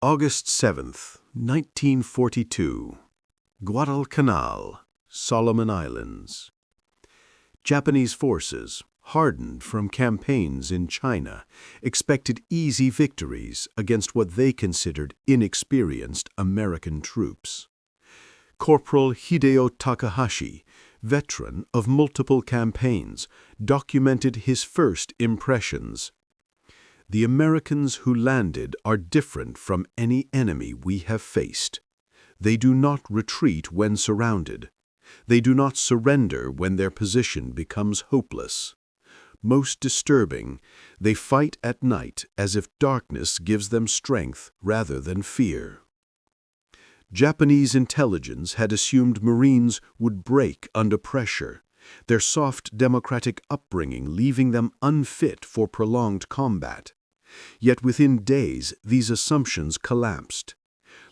August 7th, 1942. Guadalcanal, Solomon Islands. Japanese forces, hardened from campaigns in China, expected easy victories against what they considered inexperienced American troops. Corporal Hideo Takahashi, veteran of multiple campaigns, documented his first impressions. "The Americans who landed are different from any enemy we have faced. They do not retreat when surrounded. They do not surrender when their position becomes hopeless. Most disturbing, they fight at night as if darkness gives them strength rather than fear." Japanese intelligence had assumed Marines would break under pressure, their soft democratic upbringing leaving them unfit for prolonged combat. Yet within days, these assumptions collapsed.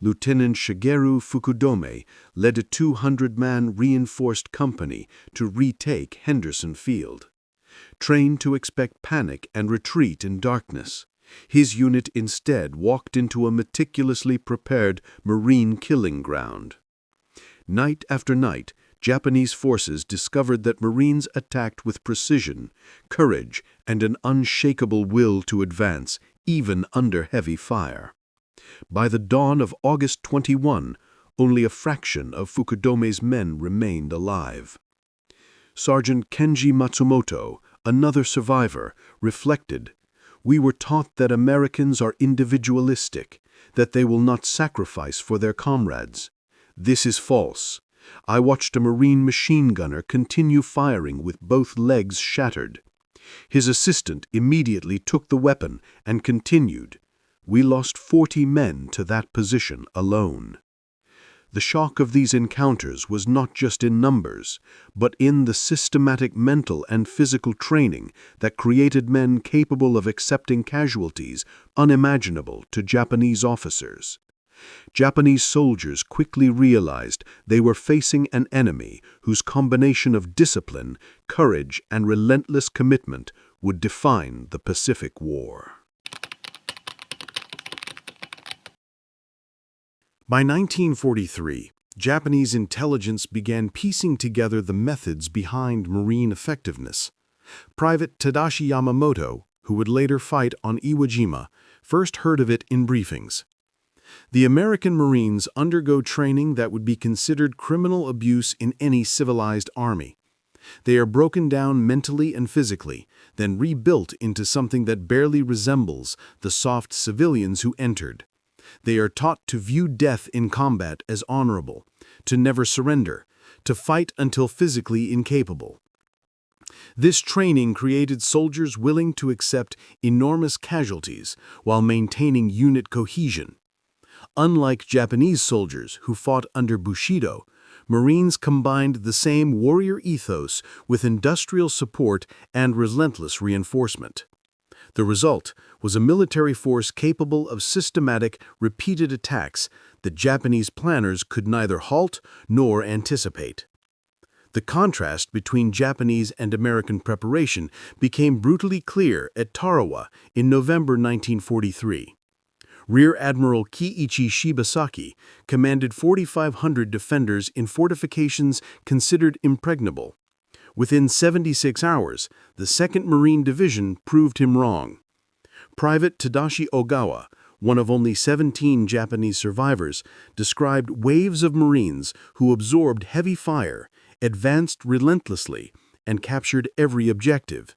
Lieutenant Shigeru Fukudome led a 200-man reinforced company to retake Henderson Field. Trained to expect panic and retreat in darkness, his unit instead walked into a meticulously prepared Marine killing ground. Night after night, Japanese forces discovered that Marines attacked with precision, courage, and an unshakable will to advance, even under heavy fire. By the dawn of August 21, only a fraction of Fukudome's men remained alive. Sergeant Kenji Matsumoto, another survivor, reflected, "We were taught that Americans are individualistic, that they will not sacrifice for their comrades. This is false. I watched a Marine machine gunner continue firing with both legs shattered. His assistant immediately took the weapon and continued. We lost 40 men to that position alone." The shock of these encounters was not just in numbers, but in the systematic mental and physical training that created men capable of accepting casualties unimaginable to Japanese officers. Japanese soldiers quickly realized they were facing an enemy whose combination of discipline, courage, and relentless commitment would define the Pacific War. By 1943, Japanese intelligence began piecing together the methods behind Marine effectiveness. Private Tadashi Yamamoto, who would later fight on Iwo Jima, first heard of it in briefings. The American Marines undergo training that would be considered criminal abuse in any civilized army. They are broken down mentally and physically, then rebuilt into something that barely resembles the soft civilians who entered. They are taught to view death in combat as honorable, to never surrender, to fight until physically incapable. This training created soldiers willing to accept enormous casualties while maintaining unit cohesion. Unlike Japanese soldiers who fought under Bushido, Marines combined the same warrior ethos with industrial support and relentless reinforcement. The result was a military force capable of systematic, repeated attacks that Japanese planners could neither halt nor anticipate. The contrast between Japanese and American preparation became brutally clear at Tarawa in November 1943. Rear Admiral Kiichi Shibasaki commanded 4,500 defenders in fortifications considered impregnable. Within 76 hours, the 2nd Marine Division proved him wrong. Private Tadashi Ogawa, one of only 17 Japanese survivors, described waves of Marines who absorbed heavy fire, advanced relentlessly, and captured every objective.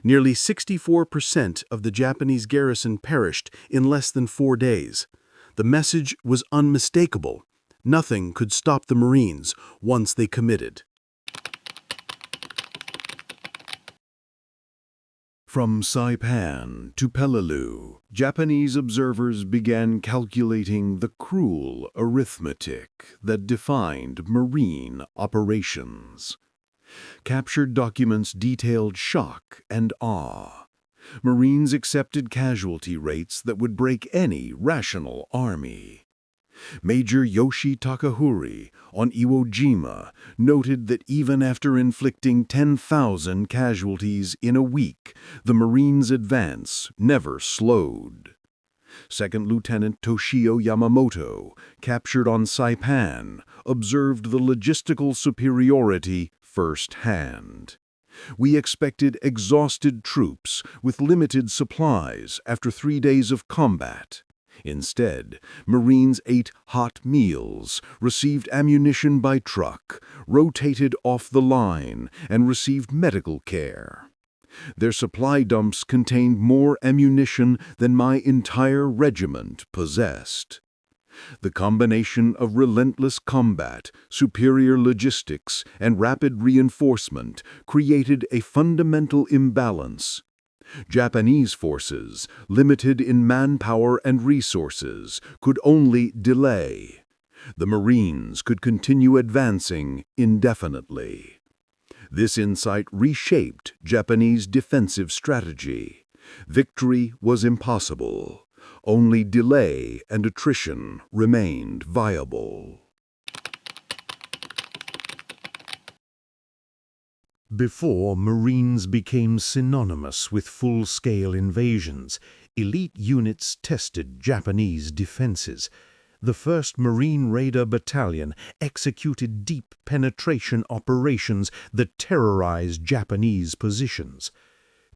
Nearly 64% of the Japanese garrison perished in less than 4 days. The message was unmistakable. Nothing could stop the Marines once they committed. From Saipan to Peleliu, Japanese observers began calculating the cruel arithmetic that defined Marine operations. Captured documents detailed shock and awe. Marines accepted casualty rates that would break any rational army. Major Yoshi Takahuri on Iwo Jima noted that even after inflicting 10,000 casualties in a week, the Marines' advance never slowed. Second Lieutenant Toshio Yamamoto, captured on Saipan, observed the logistical superiority firsthand. We expected exhausted troops with limited supplies after 3 days of combat. Instead, Marines ate hot meals, received ammunition by truck, rotated off the line, and received medical care. Their supply dumps contained more ammunition than my entire regiment possessed. The combination of relentless combat, superior logistics, and rapid reinforcement created a fundamental imbalance. Japanese forces, limited in manpower and resources, could only delay. The Marines could continue advancing indefinitely. This insight reshaped Japanese defensive strategy. Victory was impossible. Only delay and attrition remained viable. Before Marines became synonymous with full-scale invasions, elite units tested Japanese defenses. The 1st Marine Raider Battalion executed deep penetration operations that terrorized Japanese positions.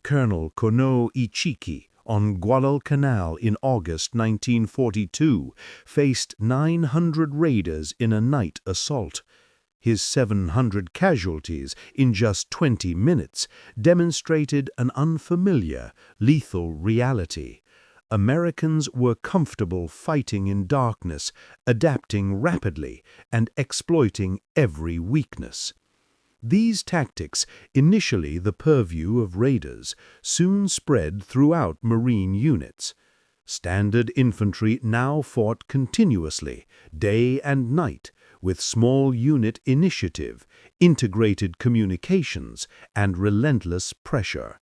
Colonel Kono Ichiki, on Guadalcanal in August 1942, faced 900 raiders in a night assault. His 700 casualties in just 20 minutes demonstrated an unfamiliar, lethal reality. Americans were comfortable fighting in darkness, adapting rapidly, and exploiting every weakness. These tactics, initially the purview of raiders, soon spread throughout Marine units. Standard infantry now fought continuously, day and night, with small unit initiative, integrated communications, and relentless pressure.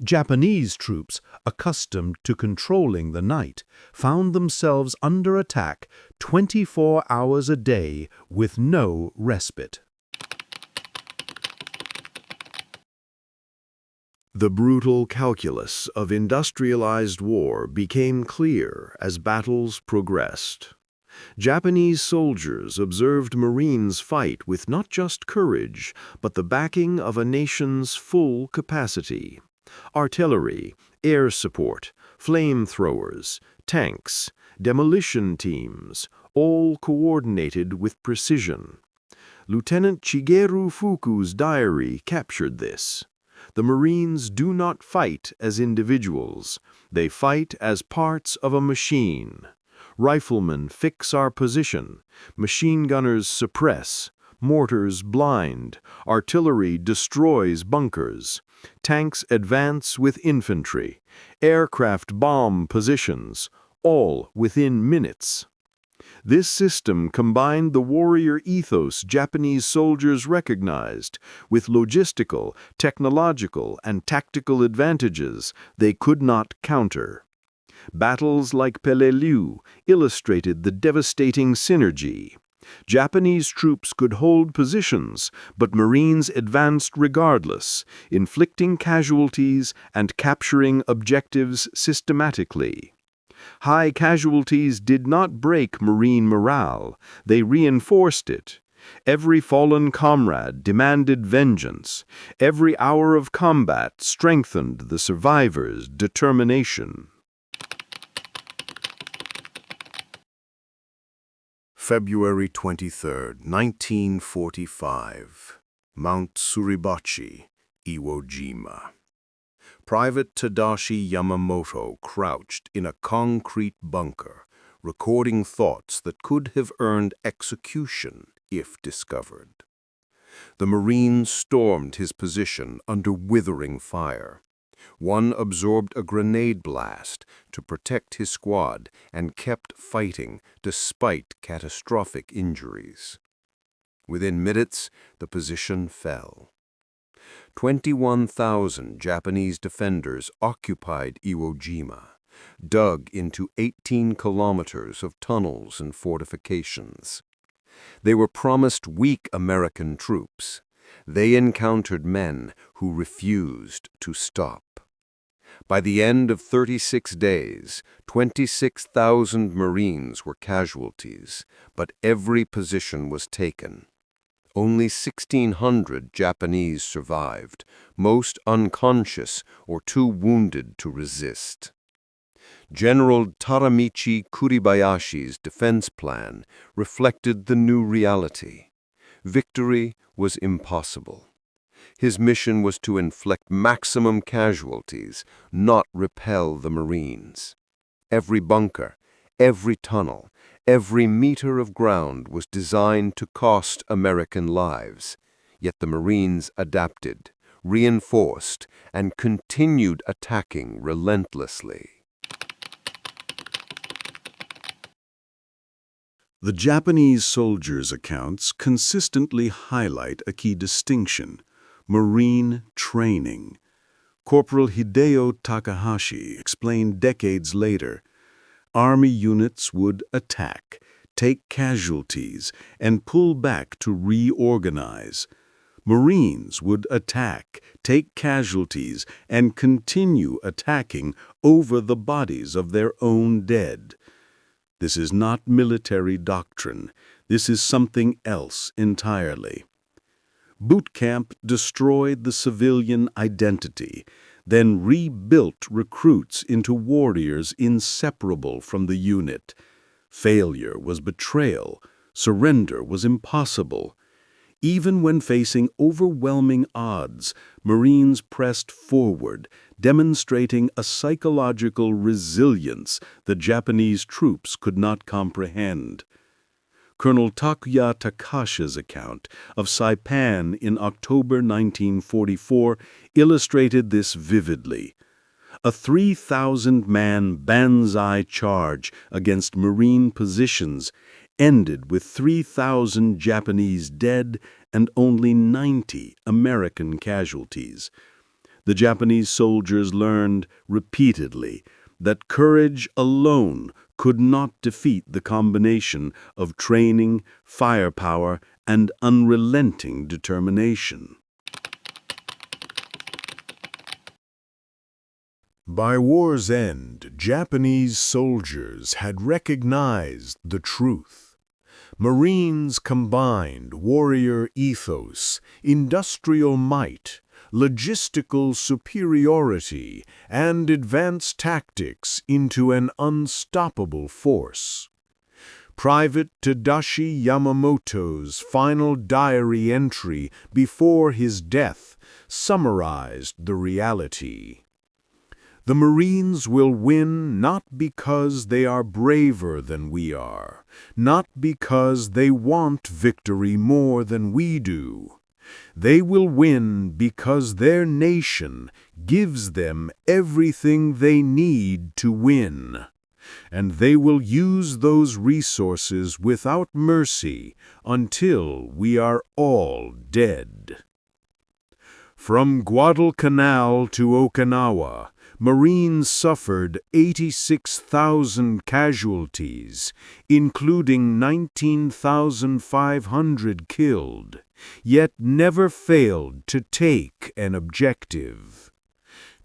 Japanese troops, accustomed to controlling the night, found themselves under attack 24 hours a day with no respite. The brutal calculus of industrialized war became clear as battles progressed. Japanese soldiers observed Marines fight with not just courage, but the backing of a nation's full capacity. Artillery, air support, flamethrowers, tanks, demolition teams, all coordinated with precision. Lieutenant Shigeru Fuku's diary captured this. The Marines do not fight as individuals. They fight as parts of a machine. Riflemen fix our position. Machine gunners suppress. Mortars blind. Artillery destroys bunkers. Tanks advance with infantry. Aircraft bomb positions, all within minutes. This system combined the warrior ethos Japanese soldiers recognized with logistical, technological, and tactical advantages they could not counter. Battles like Peleliu illustrated the devastating synergy. Japanese troops could hold positions, but Marines advanced regardless, inflicting casualties and capturing objectives systematically. High casualties did not break Marine morale, they reinforced it. Every fallen comrade demanded vengeance. Every hour of combat strengthened the survivors' determination. February 23, 1945. Mount Suribachi, Iwo Jima. Private Tadashi Yamamoto crouched in a concrete bunker, recording thoughts that could have earned execution if discovered. The Marines stormed his position under withering fire. One absorbed a grenade blast to protect his squad and kept fighting despite catastrophic injuries. Within minutes, the position fell. 21,000 Japanese defenders occupied Iwo Jima, dug into 18 kilometers of tunnels and fortifications. They were promised weak American troops. They encountered men who refused to stop. By the end of 36 days, 26,000 Marines were casualties, but every position was taken. Only 1,600 Japanese survived, most unconscious or too wounded to resist. General Taramichi Kuribayashi's defense plan reflected the new reality. Victory was impossible. His mission was to inflict maximum casualties, not repel the Marines. Every bunker, every tunnel, every meter of ground was designed to cost American lives. Yet the Marines adapted, reinforced, and continued attacking relentlessly. The Japanese soldiers' accounts consistently highlight a key distinction: Marine training. Corporal Hideo Takahashi explained decades later, Army units would attack, take casualties, and pull back to reorganize. Marines would attack, take casualties, and continue attacking over the bodies of their own dead. This is not military doctrine. This is something else entirely. Boot camp destroyed the civilian identity, then rebuilt recruits into warriors inseparable from the unit. Failure was betrayal. Surrender was impossible. Even when facing overwhelming odds, Marines pressed forward, demonstrating a psychological resilience the Japanese troops could not comprehend. Colonel Takuya Takashi's account of Saipan in October 1944 illustrated this vividly. A 3,000-man banzai charge against Marine positions ended with 3,000 Japanese dead and only 90 American casualties. The Japanese soldiers learned repeatedly that courage alone could not defeat the combination of training, firepower, and unrelenting determination. By war's end, Japanese soldiers had recognized the truth. Marines combined warrior ethos, industrial might, logistical superiority, and advanced tactics into an unstoppable force. Private Tadashi Yamamoto's final diary entry before his death summarized the reality. The Marines will win not because they are braver than we are, not because they want victory more than we do. They will win because their nation gives them everything they need to win, and they will use those resources without mercy until we are all dead. From Guadalcanal to Okinawa, Marines suffered 86,000 casualties, including 19,500 killed, yet never failed to take an objective.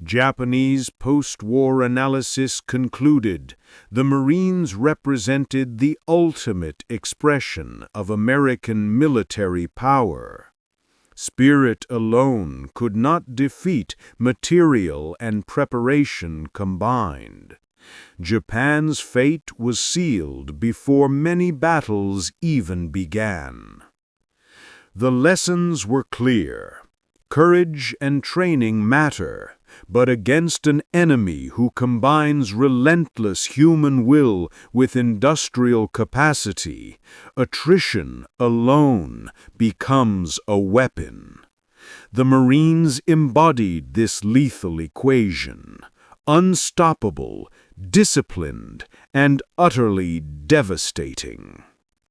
Japanese post-war analysis concluded the Marines represented the ultimate expression of American military power. Spirit alone could not defeat material and preparation combined. Japan's fate was sealed before many battles even began. The lessons were clear. Courage and training matter, but against an enemy who combines relentless human will with industrial capacity, attrition alone becomes a weapon. The Marines embodied this lethal equation: unstoppable, disciplined, and utterly devastating.